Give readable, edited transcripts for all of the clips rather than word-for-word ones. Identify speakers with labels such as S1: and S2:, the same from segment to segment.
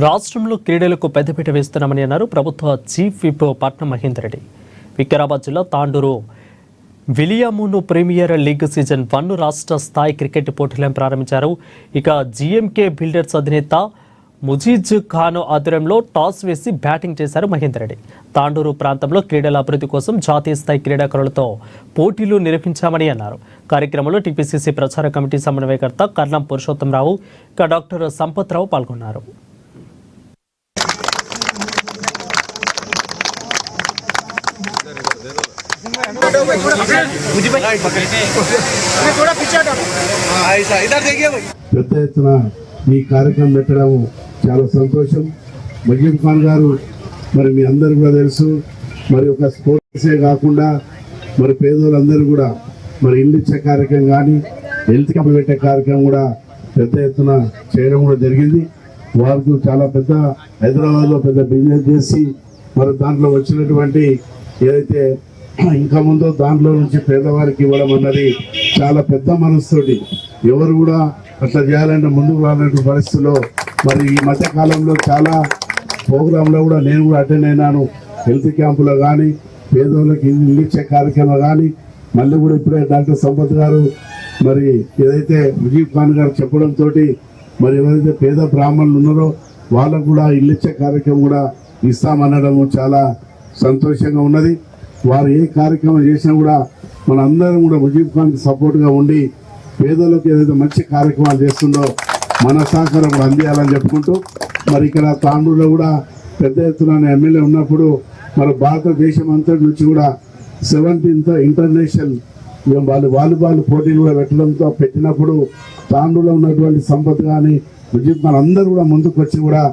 S1: రాష్ట్రంలో క్రీడలకు పెద్దపీట వేస్తున్నామని అన్నారు ప్రభుత్వ చీఫ్ విప్ పట్నం మహేందర్ రెడ్డి. వికారాబాద్ జిల్లా తాండూరు విలియమును ప్రీమియర్ లీగ్ సీజన్ 1 రాష్ట్ర స్థాయి క్రికెట్ పోటీలను ప్రారంభించారు. ఇక జీఎంకే బిల్డర్స్ అధినేత ముజీజ్ ఖాన్ ఆధ్వర్యంలో టాస్ వేసి బ్యాటింగ్ చేశారు మహేందర్ రెడ్డి. తాండూరు ప్రాంతంలో క్రీడల అభివృద్ధి కోసం జాతీయ స్థాయి క్రీడాకారులతో పోటీలు నిర్వహించామని అన్నారు. కార్యక్రమంలో టీపీసీసీ ప్రచార కమిటీ సమన్వయకర్త కర్ణం పురుషోత్తంరావు, ఇక డాక్టర్ సంపత్రావు పాల్గొన్నారు.
S2: పెద్ద ఎత్తున ఈ కార్యక్రమం పెట్టడం చాలా సంతోషం. ముజీబ్ ఖాన్ గారు మరి మీ అందరు కూడా తెలుసు, మరి ఒక స్పోర్ట్సే కాకుండా మరి పేదోళ్ళందరూ కూడా మరి ఇల్లు ఇచ్చే కార్యక్రమం కానీ హెల్త్ క్యాంప్ పెట్టే కార్యక్రమం కూడా పెద్ద ఎత్తున చేయడం కూడా జరిగింది. వారికి చాలా పెద్ద హైదరాబాద్లో పెద్ద బిజినెస్ చేసి మరి దాంట్లో వచ్చినటువంటి ఏదైతే ఇంకా ముందో దాంట్లో నుంచి పేదవారికి ఇవ్వడం అన్నది చాలా పెద్ద మనసుతోటి ఎవరు కూడా అట్లా చేయాలంటే ముందుకు రానటువంటి పరిస్థితుల్లో మరి ఈ మధ్య కాలంలో చాలా ప్రోగ్రాంలో కూడా నేను కూడా అటెండ్ అయినాను. హెల్త్ క్యాంపులో కానీ పేదోళ్ళకి ఇల్లు ఇచ్చే కార్యక్రమం కానీ మళ్ళీ కూడా ఇప్పుడే డాక్టర్ సంపత్ గారు మరి ఏదైతే ముజీబ్ ఖాన్ గారు చెప్పడంతో మరి ఎవరైతే పేద బ్రాహ్మణులు ఉన్నారో వాళ్ళకు కూడా ఇల్లు ఇచ్చే కార్యక్రమం కూడా ఇస్తామనడం చాలా సంతోషంగా ఉన్నది. వారు ఏ కార్యక్రమం చేసినా కూడా మనందరం కూడా ముజీబ్ ఖాన్కి సపోర్ట్గా ఉండి పేదలకు ఏదైతే మంచి కార్యక్రమాలు చేస్తుందో మన సహకారం కూడా అందియాలని చెప్పుకుంటూ మరి ఇక్కడ తాండూరులో కూడా పెద్ద ఎత్తున ఎమ్మెల్యే ఉన్నప్పుడు మరి భారతదేశం అంతటి నుంచి కూడా 17th ఇంటర్నేషనల్ వాలీబాల్ పోటీలు కూడా పెట్టినప్పుడు తాండూరులో ఉన్నటువంటి సంపత్ కానీ ముజీబ్ ఖాన్ అందరూ కూడా ముందుకు వచ్చి కూడా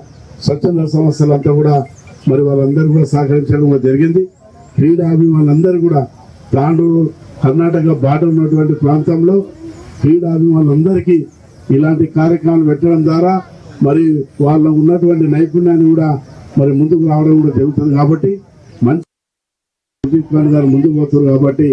S2: స్వచ్ఛంద సంస్థలంతా కూడా మరి వాళ్ళందరూ కూడా సహకరించడం కూడా జరిగింది. క్రీడాభిమానులందరూ కూడా తాండూరు కర్ణాటక బార్డర్ ఉన్నటువంటి ప్రాంతంలో క్రీడాభిమానులందరికీ ఇలాంటి కార్యక్రమాలు పెట్టడం ద్వారా మరి వాళ్ళ ఉన్నటువంటి నైపుణ్యాన్ని కూడా మరి ముందుకు రావడం కూడా జరుగుతుంది. కాబట్టి మంచి ముజీబ్ ఖాన్ గారు ముందుకు పోతున్నారు కాబట్టి